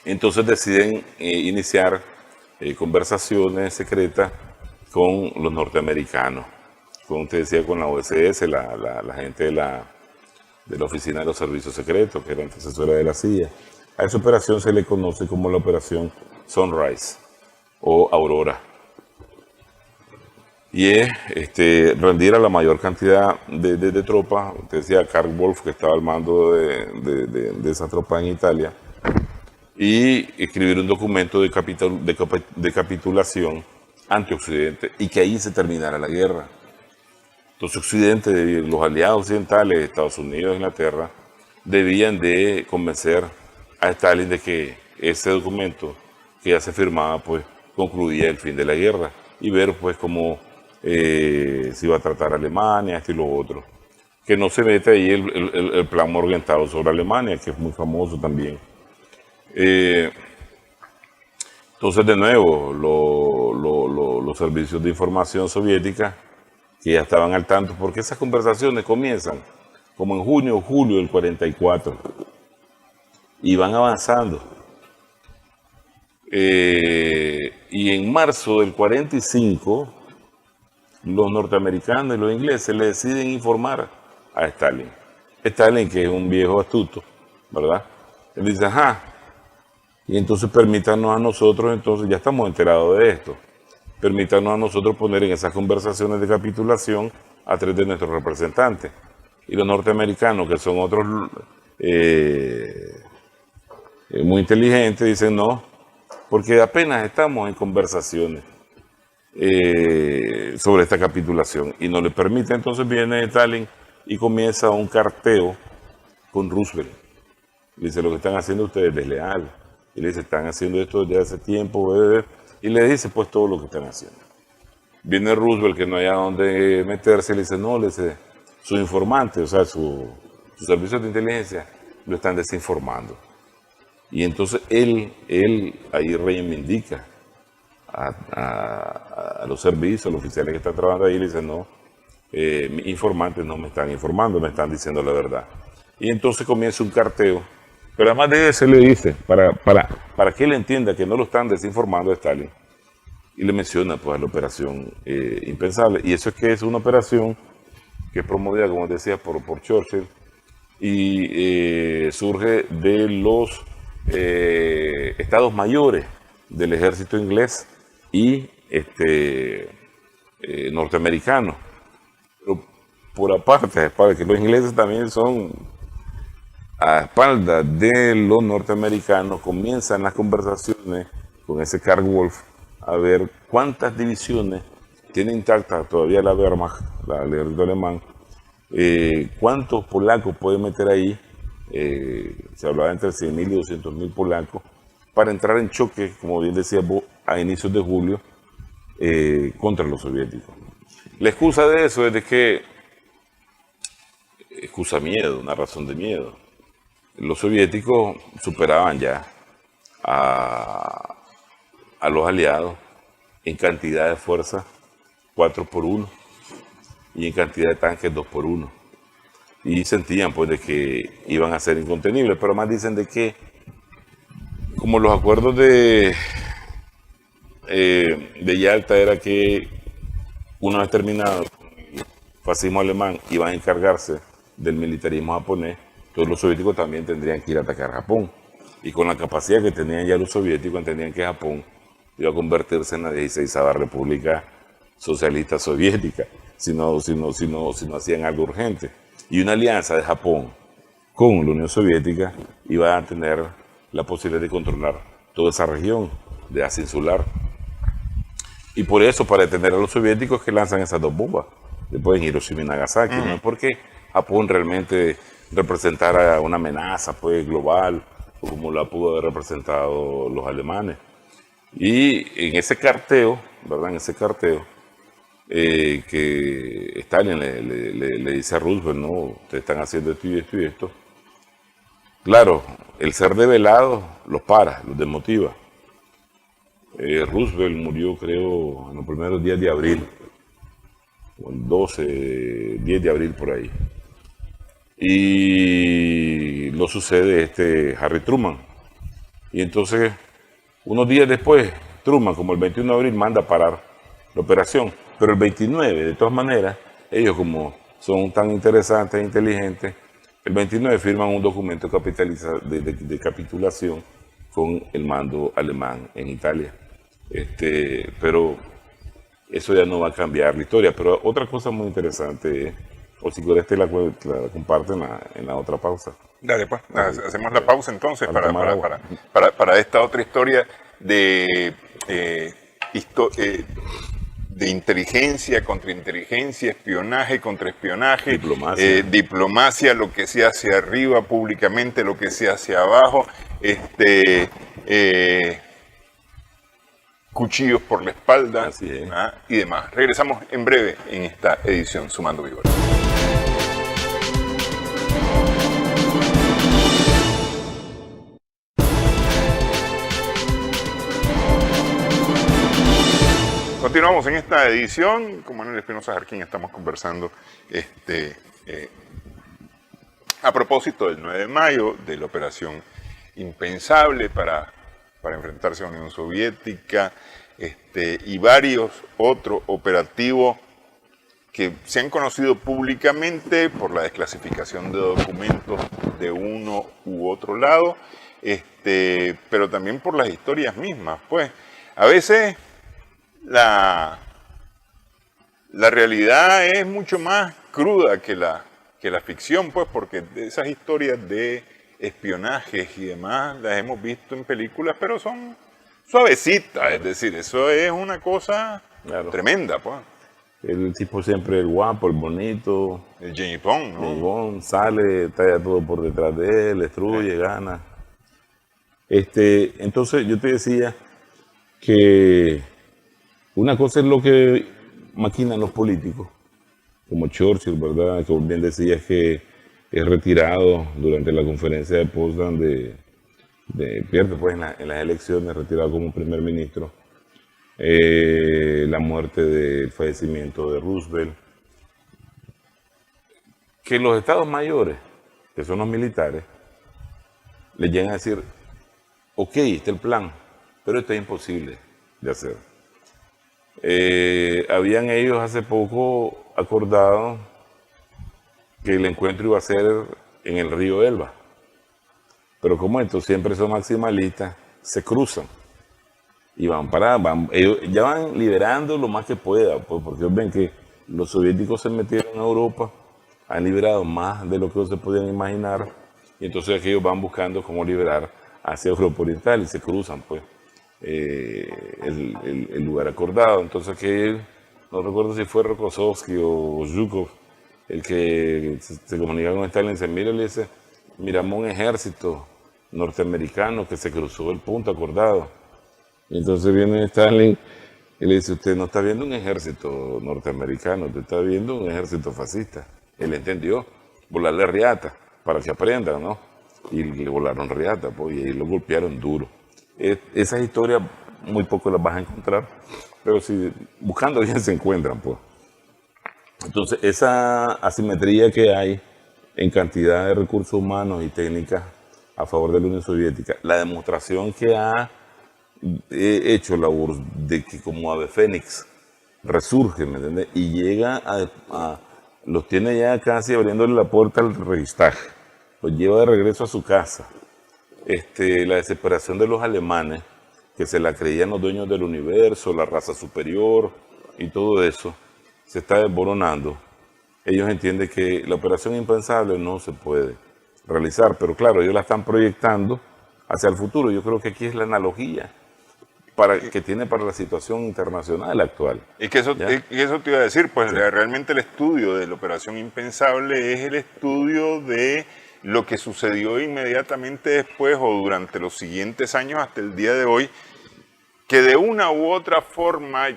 Entonces deciden iniciar conversaciones secretas con los norteamericanos, como te decía, con la OSS, la gente de la Oficina de los Servicios Secretos, que era antecesora de la CIA. A esa operación se le conoce como la Operación Sunrise o Aurora. Y es rendir a la mayor cantidad de tropas. Te decía, Karl Wolf, que estaba al mando de esa tropa en Italia, y escribir un documento de capitulación ante Occidente y que ahí se terminara la guerra. Entonces Occidente, los aliados occidentales, Estados Unidos e Inglaterra, debían de convencer a Stalin de que ese documento que ya se firmaba, pues concluía el fin de la guerra, y ver pues cómo se iba a tratar a Alemania, esto y lo otro. Que no se mete ahí el plan Morgenthau sobre Alemania, que es muy famoso también. Entonces, de nuevo, los servicios de información soviética, que ya estaban al tanto, porque esas conversaciones comienzan como en junio o julio del 44 y van avanzando. Y en marzo del 45, los norteamericanos y los ingleses le deciden informar a Stalin. Stalin, que es un viejo astuto, ¿verdad? Él dice, ajá, y entonces permítanos a nosotros, entonces ya estamos enterados de esto, permítanos a nosotros poner en esas conversaciones de capitulación a 3 de nuestros representantes. Y los norteamericanos, que son otros muy inteligentes, dicen no, porque apenas estamos en conversaciones sobre esta capitulación y no le permite. Entonces viene Stalin y comienza un carteo con Roosevelt. Le dice, lo que están haciendo ustedes es desleal. Y le dice, están haciendo esto desde hace tiempo. Y le dice pues todo lo que están haciendo. Viene Roosevelt, que no hay a dónde meterse, y le dice, no, le dice, sus informantes, o sea, sus servicios de inteligencia lo están desinformando. Y entonces él ahí reivindica a los servicios, a los oficiales que están trabajando ahí, le dicen, no, mis informantes no me están informando, me están diciendo la verdad. Y entonces comienza un carteo, pero además de eso le dice, para que él entienda que no lo están desinformando a Stalin, y le menciona pues la operación impensable. Y eso es que es una operación que es promovida, como decía, por Churchill, y surge de los estados mayores del ejército inglés y norteamericano. Pero por aparte, que los ingleses también son a espaldas de los norteamericanos, comienzan las conversaciones con ese Karl Wolf a ver cuántas divisiones tiene intacta todavía la Wehrmacht, el ejército alemán, ¿cuántos polacos puede meter ahí? Se hablaba entre 100.000 y 200.000 polacos para entrar en choque, como bien decías vos, a inicios de julio contra los soviéticos. La excusa de eso es de que, excusa miedo, una razón de miedo. Los soviéticos superaban ya a los aliados en cantidad de fuerza 4-1 y en cantidad de tanques 2-1. Y sentían pues de que iban a ser incontenibles, pero más dicen de que como los acuerdos de Yalta era que una vez terminado el fascismo alemán iban a encargarse del militarismo japonés, todos los soviéticos también tendrían que ir a atacar Japón. Y con la capacidad que tenían ya los soviéticos, entendían que Japón iba a convertirse en la 16ª República Socialista Soviética, si no hacían algo urgente. Y una alianza de Japón con la Unión Soviética iba a tener la posibilidad de controlar toda esa región de Asia insular. Y por eso, para detener a los soviéticos, que lanzan esas dos bombas, después en Hiroshima y Nagasaki. No es porque Japón realmente representara una amenaza pues, global, como la pudo haber representado los alemanes. Y en ese carteo, ¿verdad? En ese carteo, que Stalin le dice a Roosevelt, no, ustedes están haciendo esto y esto y esto. Claro, el ser develado los para, los desmotiva. Roosevelt murió, creo, en los primeros días de abril, o el 10 de abril por ahí. Y lo sucede Harry Truman. Y entonces, unos días después, Truman, como el 21 de abril, manda a parar la operación. Pero el 29, de todas maneras, ellos como son tan interesantes e inteligentes, el 29 firman un documento de capitulación con el mando alemán en Italia. Pero eso ya no va a cambiar la historia. Pero otra cosa muy interesante, o si quieres te la comparten en la otra pausa. Dale, pues, hacemos la pausa entonces para esta otra historia de inteligencia, contrainteligencia, espionaje, contraespionaje, diplomacia, lo que se hace arriba públicamente, lo que se hace abajo, cuchillos por la espalda y demás. Regresamos en breve en esta edición Sumando Víboras. Continuamos en esta edición. Con Manuel Espinosa Jarquín estamos conversando a propósito del 9 de mayo, de la operación impensable para enfrentarse a la Unión Soviética y varios otros operativos que se han conocido públicamente por la desclasificación de documentos de uno u otro lado, pero también por las historias mismas. Pues a veces la realidad es mucho más cruda que la ficción, pues, porque esas historias de espionajes y demás las hemos visto en películas, pero son suavecitas, es decir, eso es una cosa tremenda, pues. El tipo siempre el guapo, el bonito. El James Bond, ¿no? James Bond sale, talla todo por detrás de él, destruye, gana. Entonces yo te decía que una cosa es lo que maquinan los políticos, como Churchill, ¿verdad? Que bien decías que es retirado durante la conferencia de Potsdam pierde pues en las elecciones, retirado como primer ministro. La muerte del fallecimiento de Roosevelt. Que los estados mayores, que son los militares, le llegan a decir, ok, está el plan, pero esto es imposible de hacer. Habían ellos hace poco acordado que el encuentro iba a ser en el río Elba. Pero como estos siempre son maximalistas, se cruzan y ellos ya van liberando lo más que puedan, pues, porque ellos ven que los soviéticos se metieron a Europa, han liberado más de lo que ellos se podían imaginar, y entonces ellos van buscando cómo liberar hacia Europa Oriental y se cruzan pues el lugar acordado. Entonces que no recuerdo si fue Rokossovski o Zhukov, el que se comunica con Stalin, dice, mira, le dice, miramos un ejército norteamericano que se cruzó el punto acordado. Y entonces viene Stalin y le dice, usted no está viendo un ejército norteamericano, usted está viendo un ejército fascista. Él entendió, volarle riata para que aprendan, ¿no? Y le volaron riata, pues, y ahí lo golpearon duro. Esas historias muy poco las vas a encontrar, pero si buscando bien se encuentran, pues. Entonces, esa asimetría que hay en cantidad de recursos humanos y técnicas a favor de la Unión Soviética, la demostración que ha hecho la URSS de que como ave fénix resurge, ¿me entiendes? Y llega los tiene ya casi abriéndole la puerta al Reichstag, los lleva de regreso a su casa. La desesperación de los alemanes, que se la creían los dueños del universo, la raza superior y todo eso, se está desboronando. Ellos entienden que la operación impensable no se puede realizar, pero claro, ellos la están proyectando hacia el futuro. Yo creo que aquí es la analogía que tiene para la situación internacional actual. Y que eso te iba a decir, pues sí. Realmente el estudio de la operación impensable es el estudio de lo que sucedió inmediatamente después o durante los siguientes años hasta el día de hoy, que de una u otra forma,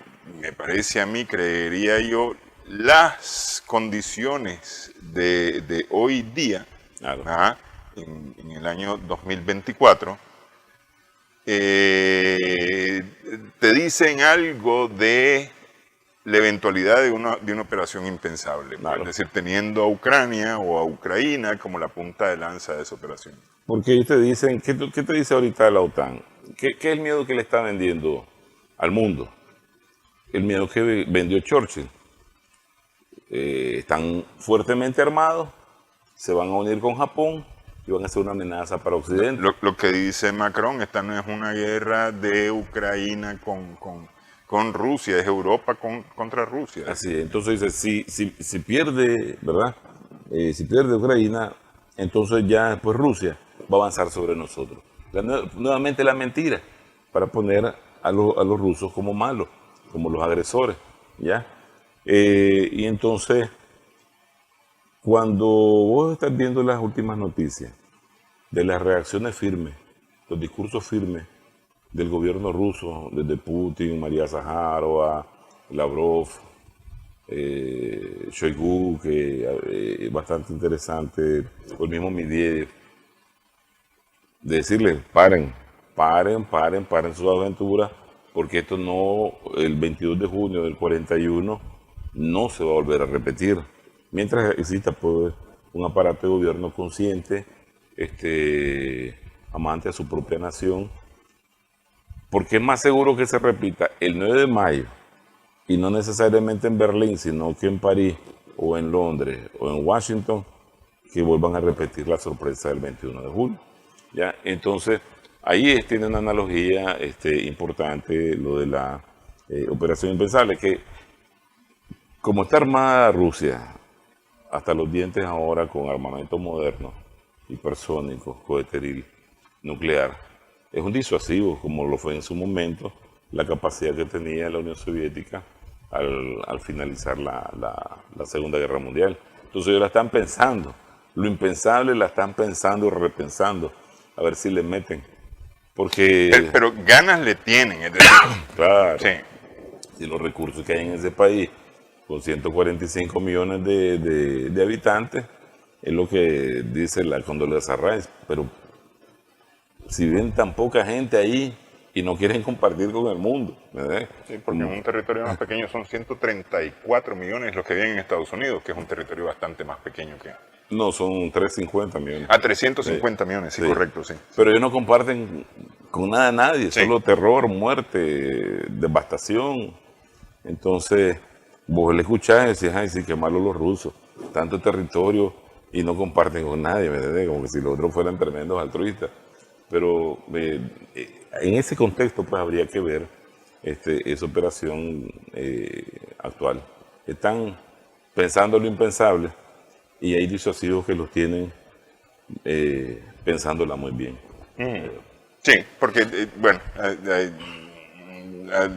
me parece a mí, creería yo, las condiciones de hoy día, claro. En el año 2024, te dicen algo de la eventualidad de una operación impensable, claro. Es decir, teniendo a Ucrania o a Ucrania como la punta de lanza de esa operación. Porque ellos te dicen, ¿qué te dice ahorita la OTAN? ¿Qué es el miedo que le está vendiendo al mundo? El miedo que vendió Churchill. Están fuertemente armados, se van a unir con Japón y van a ser una amenaza para Occidente. Lo que dice Macron, esta no es una guerra de Ucrania con Rusia, es Europa contra Rusia. Así es. Entonces dice, si pierde, ¿verdad? Si pierde Ucrania, entonces ya después Rusia va a avanzar sobre nosotros. Nuevamente la mentira, para poner a los rusos como malos, como los agresores, ¿ya? Y entonces, cuando vos estás viendo las últimas noticias de las reacciones firmes, los discursos firmes del gobierno ruso, desde Putin, María Zaharova, Lavrov, Shoigu, que es bastante interesante, el mismo Medvedev, de decirles, paren sus aventuras, porque esto no, el 22 de junio del 41, no se va a volver a repetir. Mientras exista pues, un aparato de gobierno consciente, amante a su propia nación, porque es más seguro que se repita el 9 de mayo, y no necesariamente en Berlín, sino que en París, o en Londres, o en Washington, que vuelvan a repetir la sorpresa del 21 de julio. ¿Ya? Entonces, ahí tiene una analogía importante lo de la operación impensable, que como está armada Rusia hasta los dientes ahora con armamento moderno, hipersónico, coheteril, nuclear, es un disuasivo, como lo fue en su momento la capacidad que tenía la Unión Soviética al finalizar la Segunda Guerra Mundial. Entonces ellos la están pensando, lo impensable la están pensando y repensando, a ver si le meten. Porque pero ganas le tienen, es decir, claro, sí. Si los recursos que hay en ese país, con 145 millones de habitantes, es lo que dice la Condoleezza Rice, pero si ven tan poca gente ahí y no quieren compartir con el mundo, ¿verdad? Sí, porque en un territorio más pequeño son 134 millones los que viven en Estados Unidos, que es un territorio bastante más pequeño que... No, son 350 millones. 350 millones, sí, correcto, sí. Pero ellos no comparten con nada a nadie, sí. Solo terror, muerte, devastación. Entonces, vos le escuchás y decís, ay, sí, qué malo los rusos, tanto territorio y no comparten con nadie, ¿verdad? Como que si los otros fueran tremendos altruistas. Pero en ese contexto, pues, habría que ver esa operación actual. Están pensando lo impensable y hay disuasivos que los tienen pensándola muy bien. Sí, porque, bueno,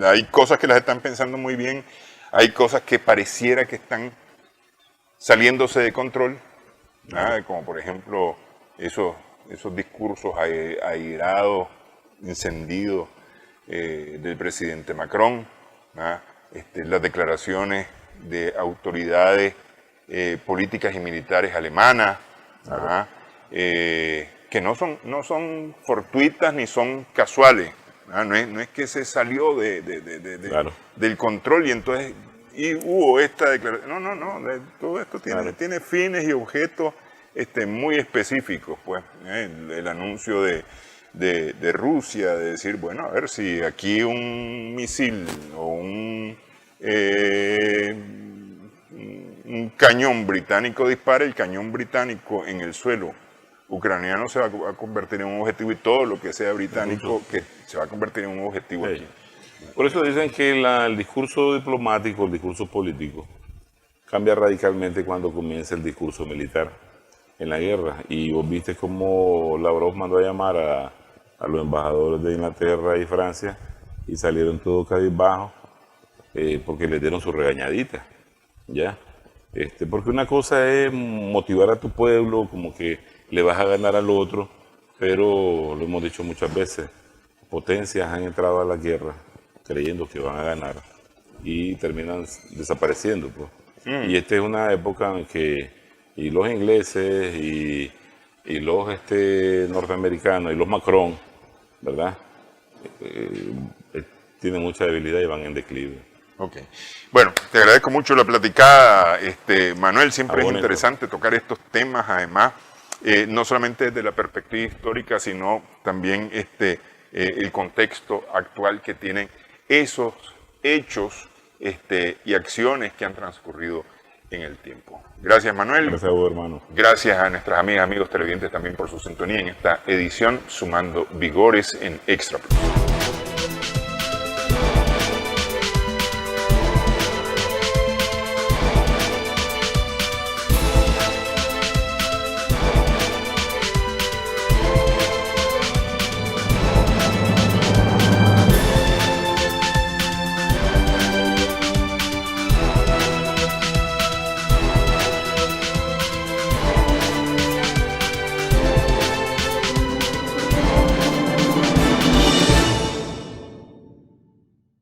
hay cosas que las están pensando muy bien. hay cosas que pareciera que están saliéndose de control, como por ejemplo esos discursos airados, encendidos del presidente Macron, las declaraciones de autoridades políticas y militares alemanas, que no son fortuitas ni son casuales. No es que se salió del control y entonces hubo esta declaración. No, todo esto tiene fines y objetos muy específicos. Pues, el anuncio de Rusia, de decir, bueno, a ver si aquí un misil o un cañón británico dispara, el cañón británico en el suelo ucraniano se va a convertir en un objetivo, y todo lo que sea británico que se va a convertir en un objetivo aquí. Por eso dicen que el discurso diplomático, el discurso político, cambia radicalmente cuando comienza el discurso militar en la guerra. Y vos viste cómo Lavrov mandó a llamar a los embajadores de Inglaterra y Francia y salieron todos cabizbajos porque les dieron su regañadita, ¿ya? Porque una cosa es motivar a tu pueblo, como que le vas a ganar al otro, pero lo hemos dicho muchas veces, potencias han entrado a la guerra creyendo que van a ganar y terminan desapareciendo, pues. Y esta es una época en que y los ingleses y los norteamericanos y los Macron, ¿verdad? Tienen mucha debilidad y van en declive. Ok. Bueno, te agradezco mucho la platicada, Manuel. Siempre es interesante tocar estos temas, además, no solamente desde la perspectiva histórica, sino también el contexto actual que tienen esos hechos y acciones que han transcurrido en el tiempo. Gracias, Manuel. Gracias a vos, hermano. Gracias a nuestras amigas, amigos televidentes también por su sintonía en esta edición Sumando Vigores en Extra Plus.